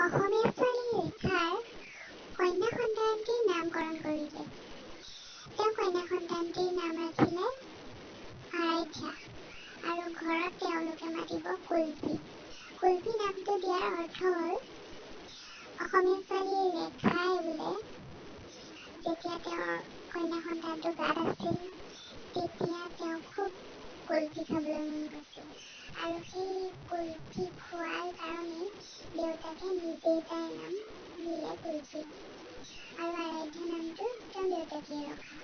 অসমীয়া ছোৱালী ৰেখাৰ কন্যা সন্তানটিৰ নামকৰণ কৰিলে। তেওঁ কন্যা সন্তানটিৰ নাম ৰাখিলে আৰাধ্যা আৰু ঘৰত তেওঁলোকে মাতিব কুলফী। কুলফী নামটো দিয়াৰ অৰ্থ হ'ল অসমীয়া ছোৱালী ৰেখাই বোলে যেতিয়া তেওঁৰ কন্যা সন্তানটো গাত আছিল তেতিয়া তেওঁ খুব কুলফী খাবলৈ মন গৈছিল আৰু সেই কুলফী খোৱাৰ কাৰণেই দেউতাকে নিজেই তাইৰ নাম দিলে কুলফী আৰু আৰাধ্যা নামটো তেওঁৰ দেউতাকে ৰখা।